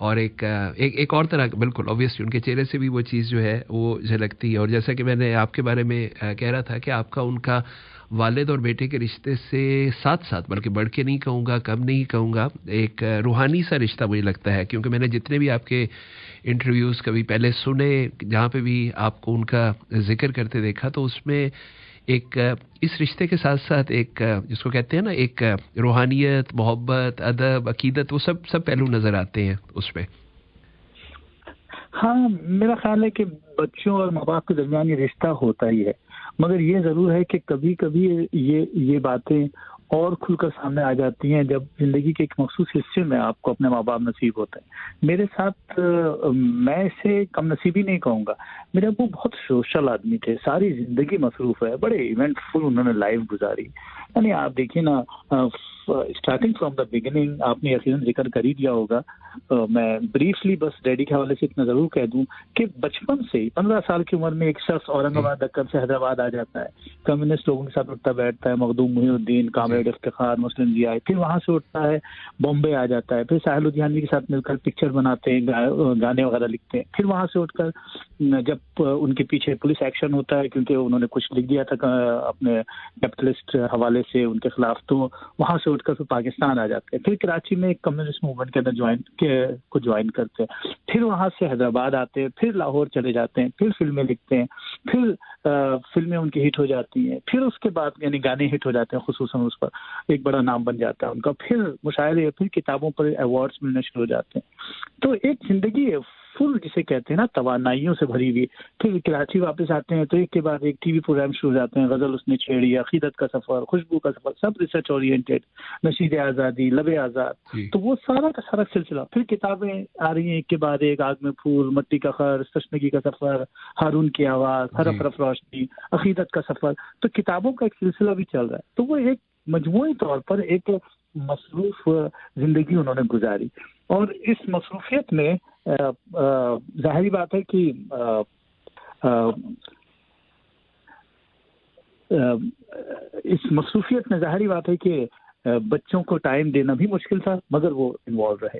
اور ایک اور طرح بالکل آبویسلی ان کے چہرے سے بھی وہ چیز جو ہے وہ جھلکتی ہے. اور جیسا کہ میں نے آپ کے بارے میں کہہ رہا تھا کہ آپ کا ان کا والد اور بیٹے کے رشتے سے ساتھ ساتھ بلکہ بڑھ کے نہیں کہوں گا, کم نہیں کہوں گا, ایک روحانی سا رشتہ مجھے لگتا ہے, کیونکہ میں نے جتنے بھی آپ کے انٹرویوز کبھی پہلے سنے جہاں پہ بھی آپ کو ان کا ذکر کرتے دیکھا تو اس میں ایک اس رشتے کے ساتھ ساتھ ایک جس کو کہتے ہیں نا ایک روحانیت, محبت, ادب, عقیدت, وہ سب پہلو نظر آتے ہیں اس میں. ہاں میرا خیال ہے کہ بچوں اور ماں باپ کے درمیان یہ رشتہ ہوتا ہی ہے, مگر یہ ضرور ہے کہ کبھی کبھی یہ باتیں اور کھل کر سامنے آ جاتی ہیں جب زندگی کے ایک مخصوص حصے میں آپ کو اپنے ماں باپ نصیب ہوتے ہیں. میرے ساتھ میں اسے کم نصیبی نہیں کہوں گا, میرے ابو بہت سوشل آدمی تھے, ساری زندگی مصروف ہے, بڑے ایونٹ فل انہوں نے لائف گزاری. یعنی آپ دیکھیے نا اسٹارٹنگ فرام دا بگننگ, آپ نے یقیناً ذکر کر ہی دیا ہوگا, میں بریفلی بس ڈیڈی کے حوالے سے اتنا ضرور کہہ دوں کہ بچپن سے 15 سال کی عمر میں ایک شخص اورنگ آباد دکن سے حیدرآباد آ جاتا ہے, کمیونسٹ لوگوں کے ساتھ اٹھتا بیٹھتا ہے, مخدوم محی الدین, کامریڈ افتخار, مسلم ضیاء, پھر وہاں سے اٹھتا ہے بامبے آ جاتا ہے, پھر ساحل لدھیانوی کے ساتھ مل کر پکچر بناتے ہیں, گانے وغیرہ لکھتے ہیں, پھر وہاں سے اٹھ کر جب ان کے پیچھے پولیس ایکشن ہوتا ہے کیونکہ انہوں نے کچھ لکھ دیا تھا اپنے کیپٹلسٹ حوالے سے ان کے خلاف, تو وہاں سے اٹھ کر پھر پاکستان آ جاتے ہیں, پھر کراچی میں ایک کمیونسٹ موومنٹ کے اندر جوائن کرتے ہیں, پھر وہاں سے حیدرآباد آتے ہیں, پھر لاہور چلے جاتے ہیں, پھر فلمیں لکھتے ہیں, پھر فلمیں ان کی ہٹ ہو جاتی ہیں, پھر اس کے بعد یعنی گانے ہٹ ہو جاتے ہیں, خصوصاً اس پر ایک بڑا نام بن جاتا ہے ان کا, پھر مشاعرے, پھر کتابوں پر ایوارڈز ملنا شروع ہو جاتے ہیں. تو ایک زندگی ہے فل جسے کہتے ہیں نا توانائیوں سے بھری ہوئی. پھر کراچی واپس آتے ہیں تو ایک کے بعد ایک ٹی وی پروگرام شروع ہو جاتے ہیں, غزل اس نے چھیڑی, عقیدت کا سفر, خوشبو کا سفر, سب ریسرچ اورینٹیڈ, نشید آزادی, لب آزاد, تو وہ سارا کا سارا سلسلہ. پھر کتابیں آ رہی ہیں ایک کے بعد ایک, آگ میں پھول, مٹی کا خرچ, تشنگی کا سفر, ہارون کی آواز, حرف رف روشنی, عقیدت کا سفر. تو کتابوں کا ایک سلسلہ بھی چل رہا ہے. تو وہ ایک مجموعی طور پر ایک مصروف زندگی انہوں نے گزاری, اور اس مصروفیت میں ظاہری بات ہے کہ ظاہری بات ہے کہ بچوں کو ٹائم دینا بھی مشکل تھا, مگر وہ انوالو رہے.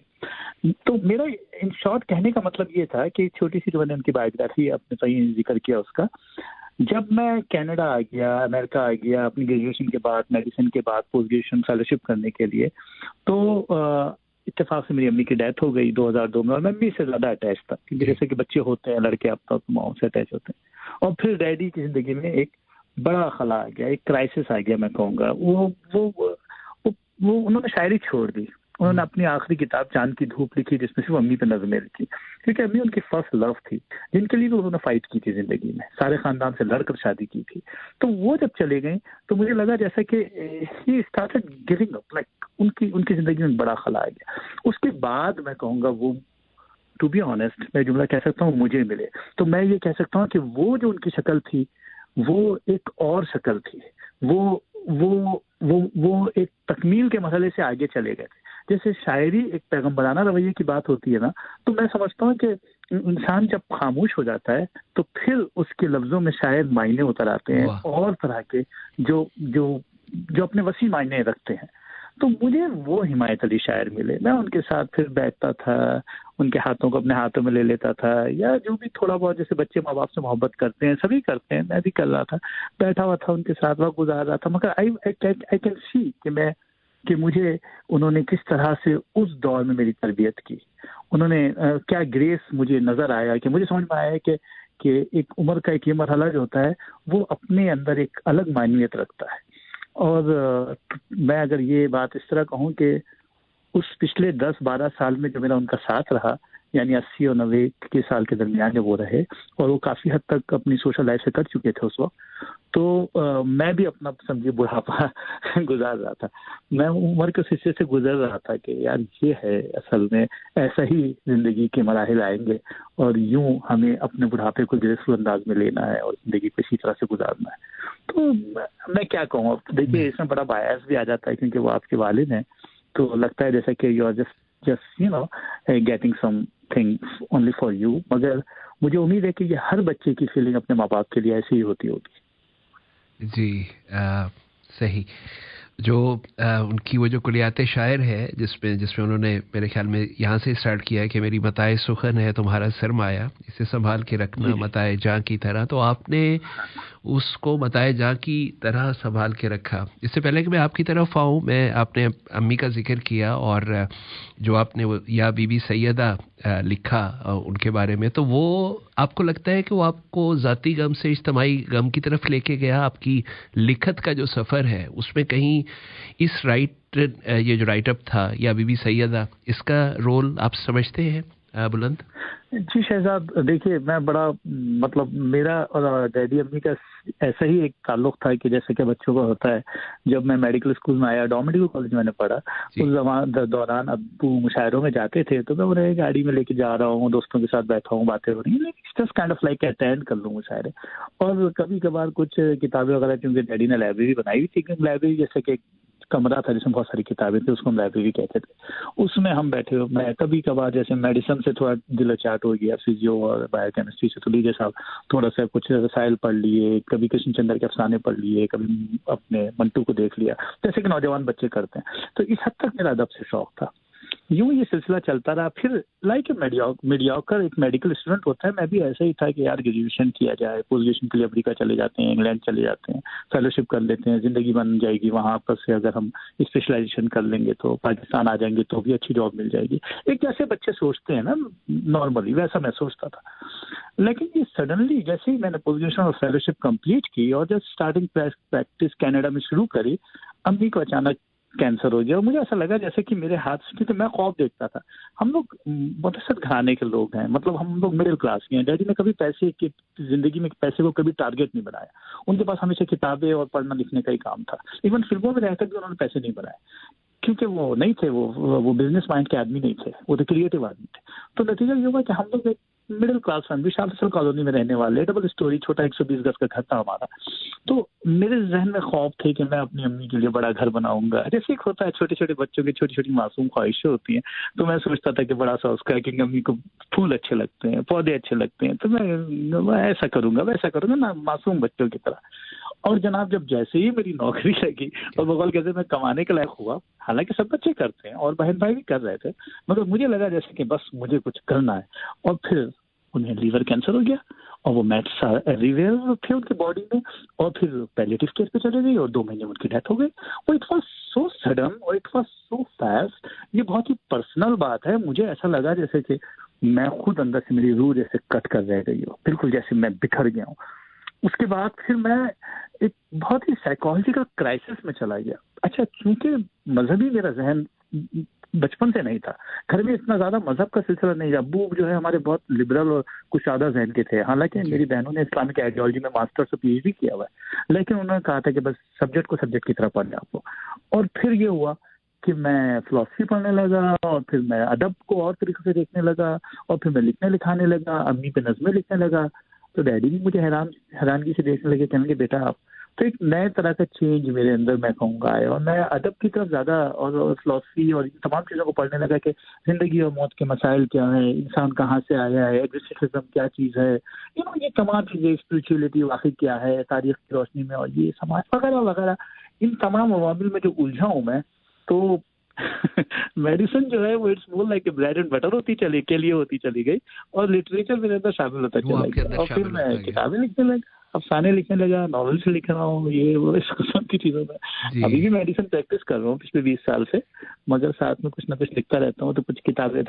تو میرا ان شارٹ کہنے کا مطلب یہ تھا کہ چھوٹی سی جو میں نے ان کی بایوگرافی آپ نے صحیح ذکر کیا اس کا, جب میں کینیڈا آ گیا, امریکہ آ گیا اپنی گریجویشن کے بعد, میڈیسن کے بعد پوسٹ گریجویشن فیلوشپ کرنے کے لیے, تو اتفاق سے میری امی کی ڈیتھ ہو گئی 2002 میں, اور میں امی سے زیادہ اٹیچ تھا کیونکہ جیسے کہ بچے ہوتے ہیں لڑکے اب تک ماؤں سے اٹیچ ہوتے ہیں. اور پھر ڈیڈی کی زندگی میں ایک بڑا خلا آ گیا, ایک کرائسس آ گیا میں کہوں گا. وہ انہوں نے شاعری چھوڑ دی, انہوں نے اپنی آخری کتاب چاند کی دھوپ لکھی جس میں صرف امی پہ نظمیں لکھی, کیونکہ امی ان کی فرسٹ لو تھی جن کے لیے بھی انہوں نے فائٹ کی تھی زندگی میں, سارے خاندان سے لڑ کر شادی کی تھی. تو وہ جب چلے گئے تو مجھے لگا جیسا کہ he started giving up, like ان کی زندگی میں بڑا خلا آ گیا. اس کے بعد میں کہوں گا وہ ٹو بی آنیسٹ میں جملہ کہہ سکتا ہوں مجھے ملے تو میں یہ کہہ سکتا ہوں کہ وہ جو ان کی شکل تھی وہ ایک اور شکل تھی, وہ ایک تکمیل کے مسئلے سے آگے چلے گئے تھے. جیسے شاعری ایک پیغمبرانہ رویے کی بات ہوتی ہے نا, تو میں سمجھتا ہوں کہ انسان جب خاموش ہو جاتا ہے تو پھر اس کے لفظوں میں شاید معنی اتر آتے ہیں اور طرح کے جو اپنے وسیع معنی رکھتے ہیں. تو مجھے وہ حمایت علی شاعر ملے, میں ان کے ساتھ پھر بیٹھتا تھا, ان کے ہاتھوں کو اپنے ہاتھوں میں لے لیتا تھا, یا جو بھی تھوڑا بہت جیسے بچے ماں باپ سے محبت کرتے ہیں, سبھی کرتے ہیں, میں بھی کر رہا تھا, بیٹھا ہوا تھا ان کے ساتھ, وقت گزار رہا تھا. مگر آئی کین سی کہ مجھے انہوں نے کس طرح سے اس دور میں میری تربیت کی, انہوں نے کیا گریس مجھے نظر آیا, کہ مجھے سمجھ میں آیا کہ ایک عمر کا ایک یہ مرحلہ جو ہوتا ہے وہ اپنے اندر ایک الگ معنویت رکھتا ہے. اور میں اگر یہ بات اس طرح کہوں کہ اس پچھلے 10-12 سال میں جو میرا ان کا ساتھ رہا, یعنی 80 اور 90 کے سال کے درمیان جب وہ رہے, اور وہ کافی حد تک اپنی سوشل لائف سے کر چکے تھے اس وقت, تو میں بھی اپنا سمجھے بڑھاپا گزار رہا تھا. میں عمر کے حصے سے گزر رہا تھا کہ یار یہ ہے اصل میں ایسا ہی زندگی کے مراحل آئیں گے, اور یوں ہمیں اپنے بڑھاپے کو گریسفل انداز میں لینا ہے اور زندگی کو اسی طرح سے گزارنا ہے. تو میں کیا کہوں, اب دیکھیے اس میں بڑا بایاس بھی آ جاتا ہے کیونکہ وہ آپ کے والد ہیں, تو لگتا ہے جیسا کہ you are just you know getting something only for you, مگر مجھے امید ہے کہ یہ ہر بچے کی فیلنگ اپنے ماں باپ کے لیے ایسی ہی ہوتی ہوگی. جی صحیح. جو ان کی وہ جو کلیات شاعر ہے جس میں انہوں نے میرے خیال میں یہاں سے اسٹارٹ کیا ہے کہ میری متاع سخن ہے تمہارا سرمایہ، اسے سنبھال کے رکھنا متاع جاں کی طرح، تو آپ نے اس کو متاع جاں کی طرح سنبھال کے رکھا. اس سے پہلے کہ میں آپ کی طرف آؤں، آپ نے امی کا ذکر کیا اور جو آپ نے یا بی بی سیدہ لکھا ان کے بارے میں، تو وہ آپ کو لگتا ہے کہ وہ آپ کو ذاتی غم سے اجتماعی غم کی طرف لے کے گیا؟ آپ کی لکھت کا جو سفر ہے اس میں کہیں اس یہ جو رائٹ اپ تھا یا بی بی سیدہ، اس کا رول آپ سمجھتے ہیں بلند؟ جی شہزاد، دیکھیے میں بڑا مطلب میرا اور ڈیڈی امی کا ایسا ہی ایک تعلق تھا کہ جیسے کہ بچوں کا ہوتا ہے. جب میں میڈیکل اسکول میں آیا، ڈاؤ میڈیکل کالج میں نے پڑھا، اس دوران ابو مشاعروں میں جاتے تھے تو میں انہیں گاڑی میں لے کے جا رہا ہوں، دوستوں کے ساتھ بیٹھا ہوں، باتیں ہو رہی ہیں، just kind of like attend کر لوں مشاعرے. اور کبھی کبھار کچھ کتابیں وغیرہ، کیونکہ ڈیڈی نے لائبریری بنائی ہوئی تھی، کیونکہ لائبریری جیسے کہ کمرہ تھا جس میں بہت ساری کتابیں تھیں، اس کو ہم لائبریری کہتے تھے. اس میں ہم بیٹھے ہوئے، میں کبھی کبھار جیسے میڈیسن سے تھوڑا دل اچاٹ ہو گیا، فزیو اور بایو کیمسٹری سے تو لیجیے صاحب تھوڑا سا کچھ رسائل پڑھ لیے، کبھی کرشن چندر کے افسانے پڑھ لیے، کبھی اپنے منٹو کو دیکھ لیا، جیسے کہ نوجوان بچے کرتے ہیں. تو اس حد تک میرا ادب سے شوق تھا. یوں یہ سلسلہ چلتا رہا. پھر لائک میڈیوکر ایک میڈیکل اسٹوڈنٹ ہوتا ہے، میں بھی ایسا ہی تھا کہ یار گریجویشن کیا جائے، پوسٹ گریجویشن کے لیے امریکہ چلے جاتے ہیں، انگلینڈ چلے جاتے ہیں، فیلوشپ کر لیتے ہیں، زندگی بن جائے گی وہاں پر سے. اگر ہم اسپیشلائزیشن کر لیں گے تو پاکستان آ جائیں گے تو بھی اچھی جاب مل جائے گی. ایک جیسے بچے سوچتے ہیں نا نارملی، ویسا میں سوچتا تھا. لیکن یہ سڈنلی جیسے ہی میں نے پوسٹ گریجویشن اور فیلوشپ کمپلیٹ کی اور جب اسٹارٹنگ پریکٹس کینیڈا میں شروع کری، امی کو اچانک کینسر ہو گیا. اور مجھے ایسا لگا جیسے کہ میرے ہاتھ سے، کیونکہ میں خواب دیکھتا تھا. ہم لوگ متوسط گھرانے کے لوگ ہیں، مطلب ہم لوگ مڈل کلاس کے ہیں. ڈیڈی نے کبھی پیسے کی زندگی میں پیسے کو کبھی ٹارگیٹ نہیں بنایا. ان کے پاس ہمیشہ کتابیں اور پڑھنا لکھنے کا ہی کام تھا. ایون فلموں میں رہ کر بھی انہوں نے پیسے نہیں بنائے، کیونکہ وہ نہیں تھے، وہ بزنس مائنڈ کے آدمی نہیں تھے، وہ تو کریٹو آدمی تھے. تو نتیجہ یہ ہوا کہ ہم لوگ ایک مڈل کلاس فیملی شاہ کالونی میں رہنے والے، ڈبل اسٹوری چھوٹا 120 گز کا گھر تھا ہمارا. تو میرے ذہن میں خواب تھے کہ میں اپنی امی کے لیے بڑا گھر بناؤں گا. جیسے ایک ہوتا ہے چھوٹے چھوٹے بچوں کی چھوٹی چھوٹی معصوم خواہشیں ہوتی ہیں. تو میں سوچتا تھا کہ بڑا سا اس کا کہ امی کو پھول اچھے لگتے ہیں، پودے اچھے لگتے ہیں، تو میں ایسا کروں گا ویسا کروں گا نا، معصوم بچوں کی طرح. اور جناب جب جیسے ہی میری نوکری لگی اور بغول کیسے میں کمانے کے لائق ہوا، حالانکہ سب بچے کرتے ہیں اور بہن بھائی بھی کر رہے تھے، مگر مجھے لگا جیسے کہ بس مجھے کچھ کرنا ہے. اور پھر انہیں لیور کینسر ہو گیا اور وہ میٹس ایوری ویئر تھے ان کی باڈی میں. اور پھر پیلیٹیو کیئر پہ چلے گئی اور 2 مہینے ان کی ڈیتھ ہو گئی. اور اٹ واز سو سڈن اور اٹ واز سو فاسٹ. یہ بہت ہی پرسنل بات ہے. مجھے ایسا لگا جیسے کہ میں خود اندر سے میری روح جیسے کٹ کر رہ گئی ہو، بالکل جیسے میں بکھر گیا ہوں. اس کے بعد پھر میں ایک بہت ہی سائیکالوجیکل کرائسس میں چلا گیا. اچھا، چونکہ مذہبی میرا ذہن بچپن سے نہیں تھا، گھر میں اتنا زیادہ مذہب کا سلسلہ نہیں. ابو جو ہے ہمارے بہت لبرل اور کشادہ ذہن کے تھے، حالانکہ میری بہنوں نے اسلامک آئیڈیالوجی میں ماسٹرز اور پی ایچ ڈی کیا ہوا ہے، لیکن انہوں نے کہا تھا کہ بس سبجیکٹ کو سبجیکٹ کی طرح پڑھنا آپ کو. اور پھر یہ ہوا کہ میں فلسفی پڑھنے لگا اور پھر میں ادب کو اور طریقے سے دیکھنے لگا اور پھر میں لکھنے لکھانے لگا، امی پہ نظمیں لکھنے لگا. تو ڈیڈی بھی مجھے حیرانگی سے دیکھنے لگے، کہنے لگے بیٹا آپ. تو ایک نئے طرح کا چینج میرے اندر میں کہوں گا ہے اور میں ادب کی طرف زیادہ اور فلسفی اور تمام چیزوں کو پڑھنے لگا کہ زندگی اور موت کے مسائل کیا ہیں، انسان کہاں سے آیا ہے، ایگزسٹنسزم کیا چیز ہے، یہ تمام چیزیں، اسپریچولیٹی واقعی کیا ہے تاریخ کی روشنی میں، اور یہ سماج وغیرہ وغیرہ. ان تمام عوامل میں جو الجھا ہوں میں، تو میڈیسن جو ہے وہ it's more like bread and butter ہوتی چلی گئی اور لٹریچر میرے اندر شامل ہوتا چلا گیا. اور پھر میں کتابیں لکھنے لگا، افسانے لکھنے لگا، ناولس لکھ رہا ہوں، یہ وہ اس قسم کی چیزوں میں. ابھی بھی میڈیسن پریکٹس کر رہا ہوں پچھلے 20 سال سے، مگر ساتھ میں کچھ نہ کچھ لکھتا رہتا ہوں. تو کچھ کتابیں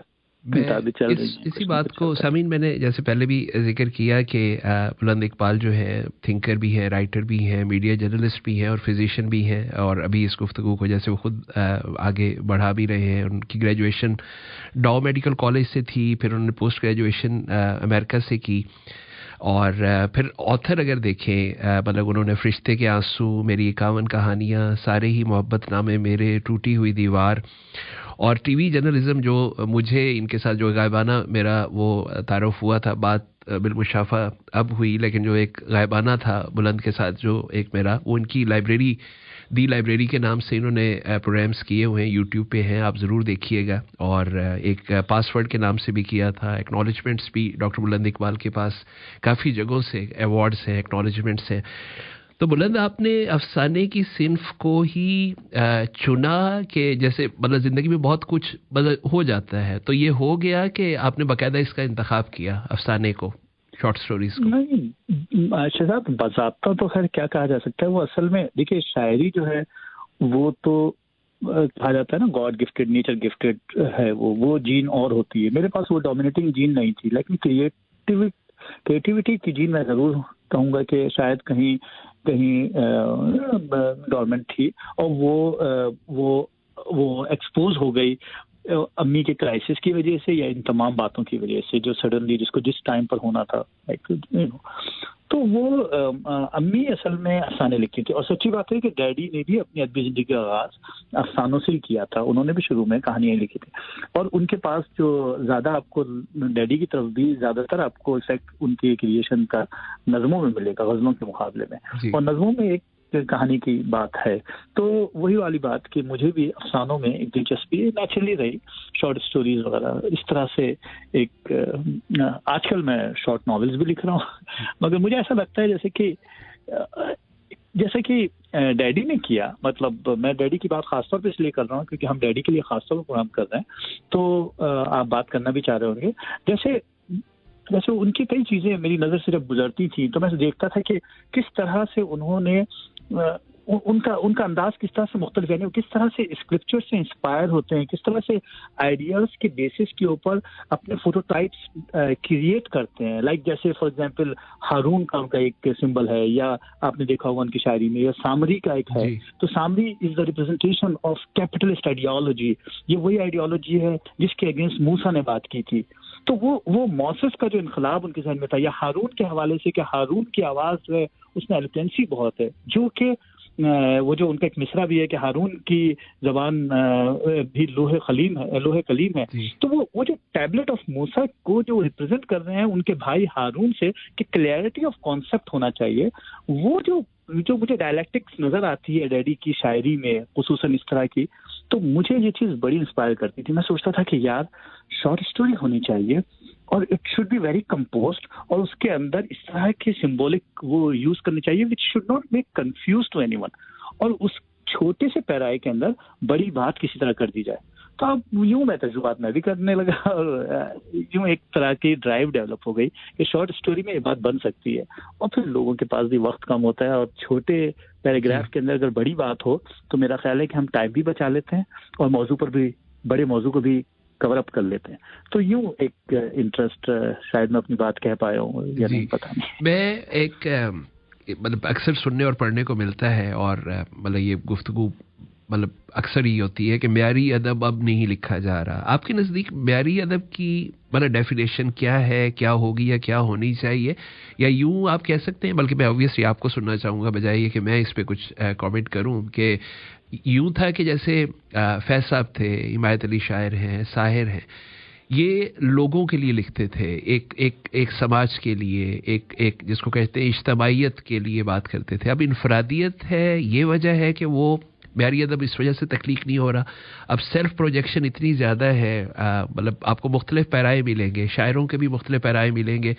اسی بات کو سامعین، میں نے جیسے پہلے بھی ذکر کیا کہ بلند اقبال جو ہے تھنکر بھی ہیں، رائٹر بھی ہیں، میڈیا جرنلسٹ بھی ہیں اور فزیشین بھی ہیں. اور ابھی اس گفتگو کو جیسے وہ خود آگے بڑھا بھی رہے ہیں. ان کی گریجویشن ڈاؤ میڈیکل کالج سے تھی، پھر انہوں نے پوسٹ گریجویشن امریکہ سے کی. اور پھر آتھر اگر دیکھیں، مطلب انہوں نے فرشتے کے آنسو، میری 51 کہانیاں، سارے ہی محبت نامے میرے، ٹوٹی ہوئی دیوار. اور ٹی وی جرنلزم جو مجھے ان کے ساتھ جو غائبانہ میرا وہ تعارف ہوا تھا، بات بالمشافہ اب ہوئی، لیکن جو ایک غائبانہ تھا بلند کے ساتھ جو ایک میرا، وہ ان کی لائبریری، دی لائبریری کے نام سے انہوں نے پروگرامز کیے ہوئے ہیں، یوٹیوب پہ ہیں، آپ ضرور دیکھیے گا. اور ایک پاس ورڈ کے نام سے بھی کیا تھا. ایکنالجمنٹس بھی ڈاکٹر بلند اقبال کے پاس کافی جگہوں سے ایوارڈز ہیں، ایکنالجمنٹس ہیں. تو بلند آپ نے افسانے کی صنف کو ہی چنا کہ جیسے مطلب زندگی میں بہت کچھ ہو جاتا ہے، تو یہ ہو گیا کہ آپ نے باقاعدہ اس کا انتخاب کیا افسانے کو، شارٹ سٹوریز کو؟ نہیں شہزاد، باضابطہ تو خیر کیا کہا جا سکتا ہے، وہ اصل میں دیکھیے شاعری جو ہے وہ تو کہا جاتا ہے نا گاڈ گفٹڈ، نیچر گفٹڈ ہے، وہ جین اور ہوتی ہے. میرے پاس وہ ڈومینیٹنگ جین نہیں تھی، لیکن کریٹیوٹی کی جین میں ضرور کہوں گا کہ شاید کہیں گورنمنٹ تھی، اور وہ ایکسپوز ہو گئی امی کے کرائسس کی وجہ سے یا ان تمام باتوں کی وجہ سے جو سڈنلی جس کو جس ٹائم پر ہونا تھا. تو وہ امی اصل میں افسانے لکھی تھی، اور سچی بات ہے کہ ڈیڈی نے بھی اپنی ادبی زندگی کا آغاز افسانوں سے ہی کیا تھا. انہوں نے بھی شروع میں کہانیاں لکھی تھی، اور ان کے پاس جو زیادہ آپ کو ڈیڈی کی طرف بھی زیادہ تر آپ کو افیکٹ ان کی کریشن کا نظموں میں ملے گا غزلوں کے مقابلے میں. اور نظموں میں ایک کہانی کی بات ہے، تو وہی والی بات کہ مجھے بھی افسانوں میں ایک دلچسپی نیچرلی رہی، شارٹ سٹوریز وغیرہ اس طرح سے. ایک آج کل میں شارٹ ناولز بھی لکھ رہا ہوں، مگر مجھے ایسا لگتا ہے جیسے کہ ڈیڈی نے کیا، مطلب میں ڈیڈی کی بات خاص طور پہ اس لیے کر رہا ہوں کیونکہ ہم ڈیڈی کے لیے خاص طور پر پروگرام کر رہے ہیں، تو آپ بات کرنا بھی چاہ رہے ہوں گے. جیسے ان کی کئی چیزیں میری نظر سے جب گزرتی تھیں تو میں دیکھتا تھا کہ کس طرح سے انہوں نے ان کا انداز کس طرح سے مختلف ہے، کس طرح سے اسکرپچر سے انسپائر ہوتے ہیں، کس طرح سے آئیڈیاز کے بیسس کے اوپر اپنے فوٹوٹائپس کریٹ کرتے ہیں. لائک جیسے فار ایگزامپل ہارون کا ان کا ایک سمبل ہے، یا آپ نے دیکھا ہوگا ان کی شاعری میں، یا سامری کا ایک ہے. تو سامری از دا ریپرزنٹیشن آف کیپٹلسٹ آئیڈیالوجی. یہ وہی آئیڈیالوجی ہے جس کے اگینسٹ موسیٰ نے بات کی تھی. تو وہ موسس کا جو انقلاب ان کے ذہن میں تھا، یا ہارون کے حوالے سے کہ ہارون کی آواز جو ہے اس میں ایلوکینسی بہت ہے، جو کہ وہ جو ان کا ایک مصرع بھی ہے کہ ہارون کی زبان بھی لوح کلیم ہے. تو وہ جو ٹیبلٹ آف موسیٰ کو جو ریپرزینٹ کر رہے ہیں ان کے بھائی ہارون سے کہ کلیئرٹی آف کانسیپٹ ہونا چاہیے، وہ جو مجھے ڈائلیکٹکس نظر آتی ہے ڈیڈی کی شاعری میں خصوصاً اس طرح کی، تو مجھے یہ چیز بڑی انسپائر کرتی تھی. میں سوچتا تھا کہ یار شارٹ اسٹوری ہونی چاہیے اور it should be very composed, اور اس کے اندر اس طرح کے سمبولک وہ یوز کرنی چاہیے which should not make confuse to anyone, اور اس چھوٹے سے پیرائے کے اندر بڑی بات کسی طرح کر دی جائے. تو اب یوں میں تجربات میں بھی کرنے لگا، اور یوں ایک طرح کی ڈرائیو ڈیولپ ہو گئی کہ شارٹ اسٹوری میں یہ بات بن سکتی ہے. اور پھر لوگوں کے پاس بھی وقت کم ہوتا ہے، اور چھوٹے پیراگراف کے اندر اگر بڑی بات ہو تو میرا خیال ہے کہ ہم ٹائم بھی بچا لیتے ہیں اور موضوع پر بھی، بڑے موضوع کو بھی کور اپ کر لیتے ہیں. تو یوں ایک انٹرسٹ شاید میں اپنی بات کہہ پایا ہوں یا نہیں پتہ نہیں. میں ایک مطلب اکثر سننے اور پڑھنے کو ملتا ہے، اور مطلب یہ گفتگو مطلب اکثر ہی ہوتی ہے کہ معیاری ادب اب نہیں لکھا جا رہا. آپ کے نزدیک معیاری ادب کی مطلب ڈیفینیشن کیا ہے، کیا ہوگی یا کیا ہونی چاہیے، یا یوں آپ کہہ سکتے ہیں، بلکہ میں اوبویسلی آپ کو سننا چاہوں گا بجائے یہ کہ میں اس پہ کچھ کامنٹ کروں، کہ یوں تھا کہ جیسے فیض صاحب تھے، حمایت علی شاعر ہیں، ساحر ہیں، یہ لوگوں کے لیے لکھتے تھے، ایک سماج کے لیے، ایک جس کو کہتے ہیں اجتماعیت کے لیے بات کرتے تھے. اب انفرادیت ہے، یہ وجہ ہے کہ وہ معیاری ادب اس وجہ سے تخلیق نہیں ہو رہا. اب سیلف پروجیکشن اتنی زیادہ ہے، مطلب آپ کو مختلف پیرائے ملیں گے، شاعروں کے بھی مختلف پیرائے ملیں گے،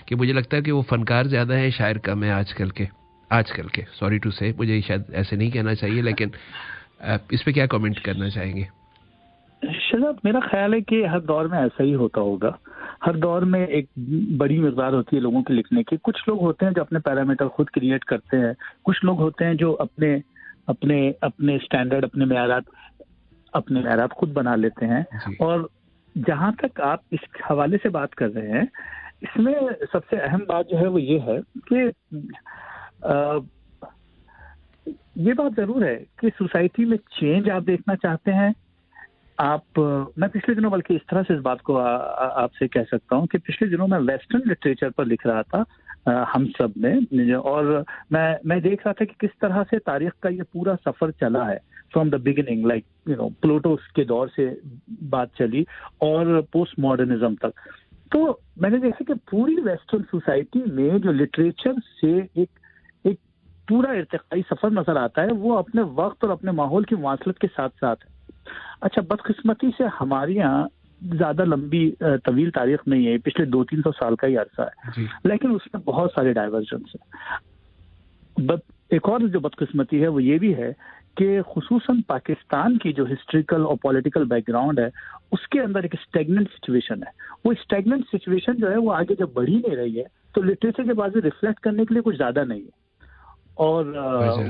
کہ مجھے لگتا ہے کہ وہ فنکار زیادہ ہیں، شاعر کم ہیں آج کل کے سوری ٹو سے، مجھے شاید ایسے نہیں کہنا چاہیے، لیکن اس پہ کیا کامنٹ کرنا چاہیں گے؟ شہزاد میرا خیال ہے کہ ہر دور میں ایسا ہی ہوتا ہوگا. ہر دور میں ایک بڑی مقدار ہوتی ہے لوگوں کے لکھنے کی. کچھ لوگ ہوتے ہیں جو اپنے پیرامیٹر خود کریٹ کرتے ہیں، کچھ لوگ ہوتے ہیں جو اپنے اسٹینڈرڈ، اپنے معیارات خود بنا لیتے ہیں. اور جہاں تک آپ اس حوالے سے بات کر رہے ہیں، اس میں سب سے اہم بات جو ہے وہ یہ ہے کہ یہ بات ضرور ہے کہ سوسائٹی میں چینج آپ دیکھنا چاہتے ہیں. میں پچھلے دنوں بلکہ اس طرح سے اس بات کو آپ سے کہہ سکتا ہوں کہ پچھلے دنوں میں ویسٹرن لٹریچر پر لکھ رہا تھا ہم سب میں، اور میں دیکھ رہا تھا کہ کس طرح سے تاریخ کا یہ پورا سفر چلا ہے، from the beginning, like Pluto کے دور سے بات چلی اور پوسٹ ماڈرنزم تک. تو میں نے دیکھا کہ پوری ویسٹرن سوسائٹی میں جو لٹریچر سے ایک پورا ارتقائی سفر نظر آتا ہے، وہ اپنے وقت اور اپنے ماحول کی مواصلت کے ساتھ ساتھ ہے. اچھا، بدقسمتی سے ہمارے یہاں زیادہ لمبی طویل تاریخ نہیں ہے، پچھلے 200-300 سال کا ہی عرصہ ہے، لیکن اس میں بہت سارے ڈائیورژنس ہیں. ایک اور جو بدقسمتی ہے وہ یہ بھی ہے کہ خصوصاً پاکستان کی جو ہسٹوریکل اور پولیٹیکل بیک گراؤنڈ ہے اس کے اندر ایک اسٹیگننٹ سچویشن ہے. وہ اسٹیگننٹ سچویشن جو ہے وہ آگے جب بڑھ ہی نہیں رہی ہے تو لٹریچر کے بعد ریفلیکٹ کرنے کے لیے کچھ زیادہ نہیں ہے. اور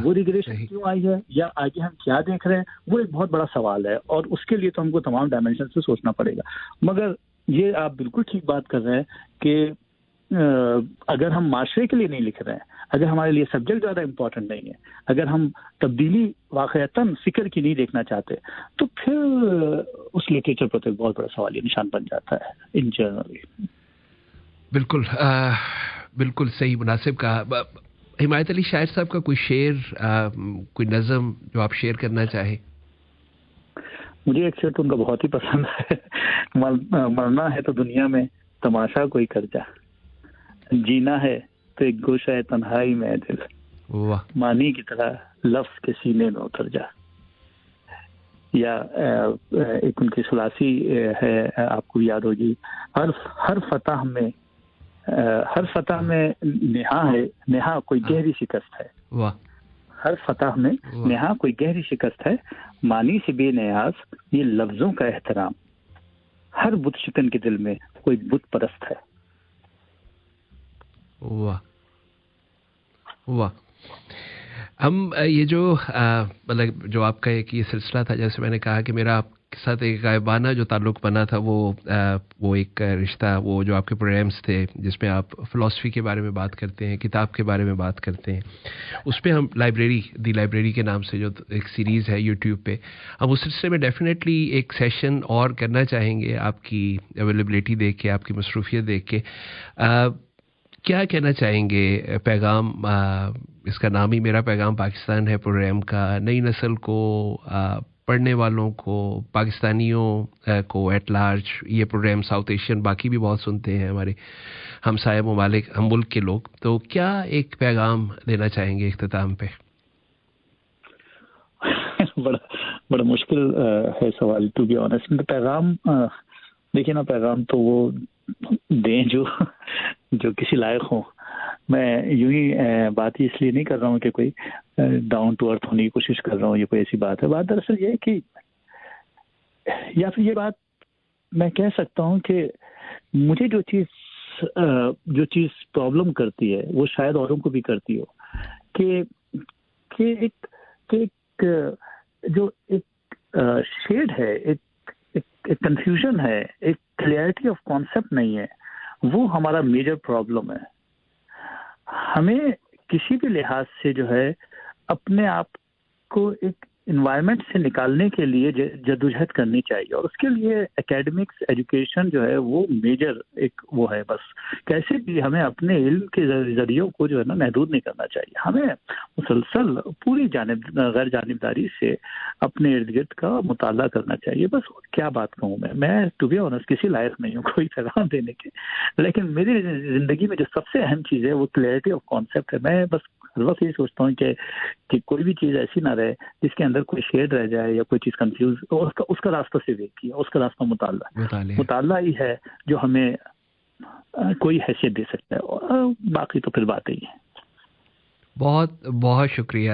وہ ریگریشن کیوں آئی ہے یا آگے ہم کیا دیکھ رہے ہیں وہ ایک بہت بڑا سوال ہے, اور اس کے لیے تو ہم کو تمام ڈائمینشن سے سوچنا پڑے گا. مگر یہ آپ بالکل ٹھیک بات کر رہے ہیں کہ اگر ہم معاشرے کے لیے نہیں لکھ رہے ہیں, اگر ہمارے لیے سبجیکٹ زیادہ امپورٹنٹ نہیں ہے, اگر ہم تبدیلی واقعتاً فکر کی نہیں دیکھنا چاہتے, تو پھر اس لٹریچر پر تو ایک بہت بڑا سوال یہ نشان بن جاتا ہے ان جنرلی. بالکل بالکل صحیح, مناسب کہا. حمایت علی شاعر صاحب کا کوئی شعر, کوئی نظم جو آپ شیئر کرنا چاہیں؟ مجھے ایک شعر تو ان کا بہت ہی پسند ہے. مرنا ہے تو دنیا میں تماشا کوئی کر جا, جینا ہے تو ایک گوشہ تنہائی میں دل, مانی کی طرح لفظ کے سینے میں اتر جا. یا ایک ان کی ثلاثی ہے, آپ کو یاد ہوگی, ہر فتح میں نہا ہے, نہا کوئی گہری شکست ہے. ہر فتح میں نہا کوئی گہری شکست ہے, مانی سے بے نیاز یہ لفظوں کا احترام, ہر بت شکن کے دل میں کوئی بت پرست ہے. واہ واہ. ہم یہ جو مطلب جو آپ کا ایک یہ سلسلہ تھا, جیسے میں نے کہا کہ میرا آپ کے ساتھ ایک غائبانہ جو تعلق بنا تھا, وہ ایک رشتہ, وہ جو آپ کے پروگرامس تھے جس میں آپ فلسفی کے بارے میں بات کرتے ہیں, کتاب کے بارے میں بات کرتے ہیں, اس پہ ہم لائبریری کے نام سے جو ایک سیریز ہے یوٹیوب پہ, ہم اس سلسلے میں ڈیفینیٹلی ایک سیشن اور کرنا چاہیں گے, آپ کی اویلیبلٹی دیکھ کے, آپ کی مصروفیت دیکھ کے. کیا کہنا چاہیں گے پیغام, اس کا نام ہی میرا پیغام پاکستان ہے پروگرام کا, نئی نسل کو, پڑھنے والوں کو, پاکستانیوں کو ایٹ لارج, یہ پروگرام ساؤتھ ایشین باقی بھی بہت سنتے ہیں ہمارے ہمسایہ ممالک, ہم ملک کے لوگ, تو کیا ایک پیغام دینا چاہیں گے اختتام پہ؟ بڑا مشکل ہے سوال, ٹو بی آنیسٹ. پیغام دیکھیے نا, پیغام تو وہ دیں جو کسی لائق ہوں. میں یوں ہی بات ہی اس لیے نہیں کر رہا ہوں کہ کوئی ڈاؤن ٹو ارتھ ہونے کی کوشش کر رہا ہوں, یہ کوئی ایسی بات ہے. بات دراصل یہ ہے کہ, یا پھر یہ بات میں کہہ سکتا ہوں کہ مجھے جو چیز پرابلم کرتی ہے وہ شاید اوروں کو بھی کرتی ہو, کہ ایک جو ایک شیڈ ہے, ایک کنفیوژن ہے, ایک کلیئرٹی آف کانسیپٹ نہیں ہے. وہ ہمارا میجر پرابلم ہے. ہمیں کسی بھی لحاظ سے جو ہے اپنے آپ کو ایک انوائرمنٹ سے نکالنے کے لیے جدوجہد کرنی چاہیے, اور اس کے لیے اکیڈمکس ایجوکیشن جو ہے وہ میجر ایک وہ ہے. بس کیسے بھی ہمیں اپنے علم کے ذریعوں کو جو ہے نا محدود نہیں کرنا چاہیے. ہمیں مسلسل پوری غیر جانبداری سے اپنے ارد گرد کا مطالعہ کرنا چاہیے. بس کیا بات کہوں میں ٹو بی آنیسٹ کسی لائق نہیں ہوں کوئی پیغام دینے کے, لیکن میری زندگی میں جو سب سے اہم چیز ہے وہ کلیئرٹی آف کانسیپٹ ہے. میں بس ہر وقت یہ سوچتا ہوں کہ کوئی بھی چیز ایسی نہ رہے جس کے اندر کوئی شیڈ رہ جائے یا کوئی چیز کنفیوز, اس کا راستہ سے دیکھیے, اس کا راستہ مطالعہ ہی ہے جو ہمیں کوئی حیثیت دے سکتا ہے, اور باقی تو پھر بات ہی ہے. بہت بہت شکریہ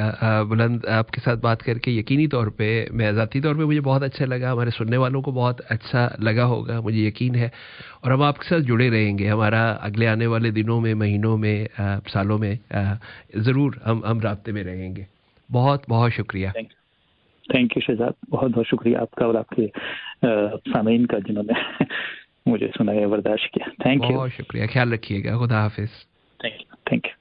بلند, آپ کے ساتھ بات کر کے یقینی طور پہ, میں ذاتی طور پہ مجھے بہت اچھا لگا, ہمارے سننے والوں کو بہت اچھا لگا ہوگا, مجھے یقین ہے. اور ہم آپ کے ساتھ جڑے رہیں گے, ہمارا اگلے آنے والے دنوں میں, مہینوں میں, سالوں میں ضرور ہم رابطے میں رہیں گے. بہت بہت شکریہ. تھینک یو شہزاد, بہت بہت شکریہ آپ کا اور آپ کے سامعین کا جنہوں نے مجھے سنا ہے, برداشت کیا. تھینک یو, بہت شکریہ. خیال رکھیے گا. خدا حافظ. Thank you.